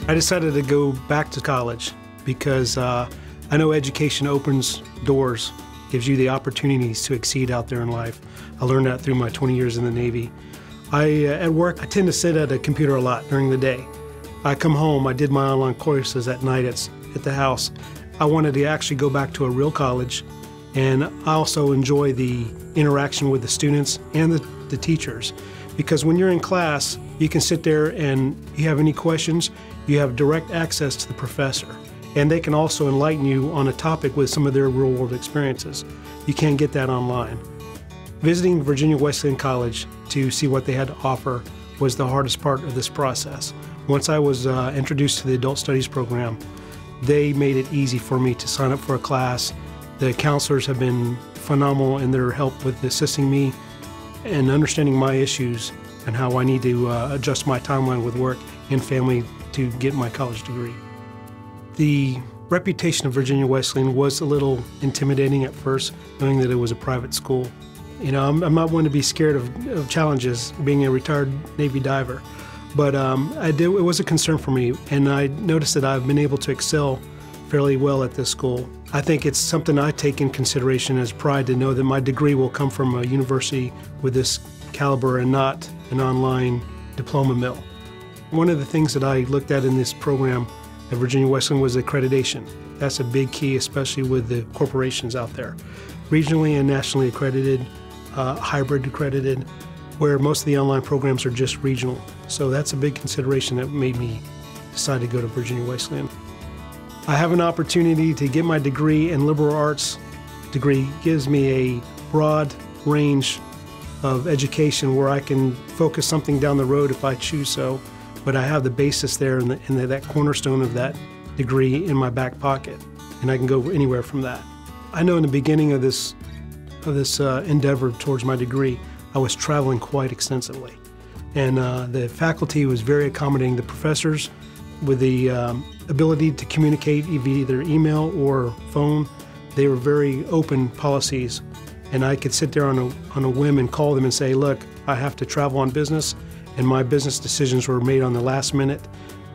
I decided to go back to college because I know education opens doors, gives you the opportunities to exceed out there in life. I learned that through my 20 years in the Navy. At work, I tend to sit at a computer a lot during the day. I come home, I did my online courses at night at the house. I wanted to actually go back to a real college, and I also enjoy the interaction with the students and the teachers. Because when you're in class, you can sit there and you have any questions, you have direct access to the professor. And they can also enlighten you on a topic with some of their real-world experiences. You can't get that online. Visiting Virginia Wesleyan College to see what they had to offer was the hardest part of this process. Once I was introduced to the Adult Studies program, they made it easy for me to sign up for a class. The counselors have been phenomenal in their help with assisting me and understanding my issues and how I need to adjust my timeline with work and family to get my college degree. The reputation of Virginia Wesleyan was a little intimidating at first, knowing that it was a private school. You know, I'm not one to be scared of challenges, being a retired Navy diver, but it was a concern for me, and I noticed that I've been able to excel fairly well at this school. I think it's something I take in consideration as pride to know that my degree will come from a university with this caliber and not an online diploma mill. One of the things that I looked at in this program at Virginia Wesleyan was accreditation. That's a big key, especially with the corporations out there. Regionally and nationally accredited, hybrid accredited, where most of the online programs are just regional. So that's a big consideration that made me decide to go to Virginia Wesleyan. I have an opportunity to get my degree in liberal arts. Degree gives me a broad range of education where I can focus something down the road if I choose so, but I have the basis there and that cornerstone of that degree in my back pocket, and I can go anywhere from that. I know in the beginning of this endeavor towards my degree, I was traveling quite extensively, and the faculty was very accommodating. The professors, with the ability to communicate via either email or phone, they were very open policies, and I could sit there on a whim and call them and say, look, I have to travel on business, and my business decisions were made on the last minute.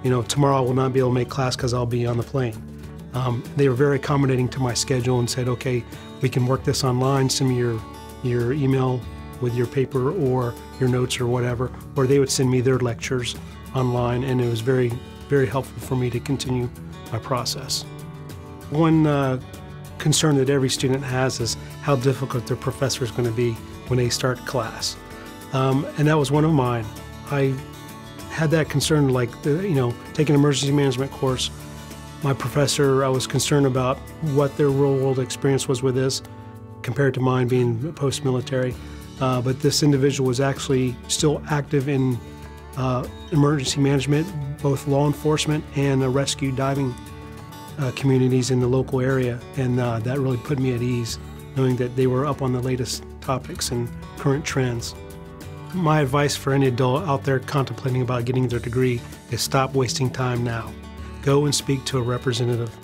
You know, tomorrow I will not be able to make class because I'll be on the plane. They were very accommodating to my schedule and said, okay, we can work this online, send me your email with your paper or your notes or whatever, or they would send me their lectures online, and it was very, very helpful for me to continue my process. One concern that every student has is how difficult their professor is going to be when they start class. And that was one of mine. I had that concern, like, taking an emergency management course. My professor, I was concerned about what their real-world experience was with this compared to mine being post-military. But this individual was actually still active in emergency management, both law enforcement and the rescue diving communities in the local area, and that really put me at ease, knowing that they were up on the latest topics and current trends. My advice for any adult out there contemplating about getting their degree is stop wasting time now. Go and speak to a representative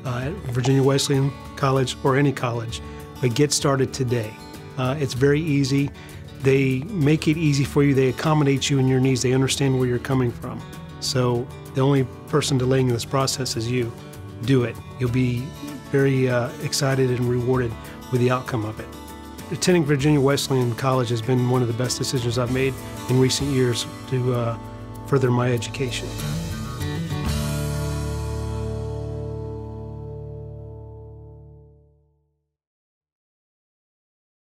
at Virginia Wesleyan College or any college, but get started today. It's very easy. They make it easy for you. They accommodate you in your needs. They understand where you're coming from. So the only person delaying this process is you. Do it. You'll be very excited and rewarded with the outcome of it. Attending Virginia Wesleyan College has been one of the best decisions I've made in recent years to further my education.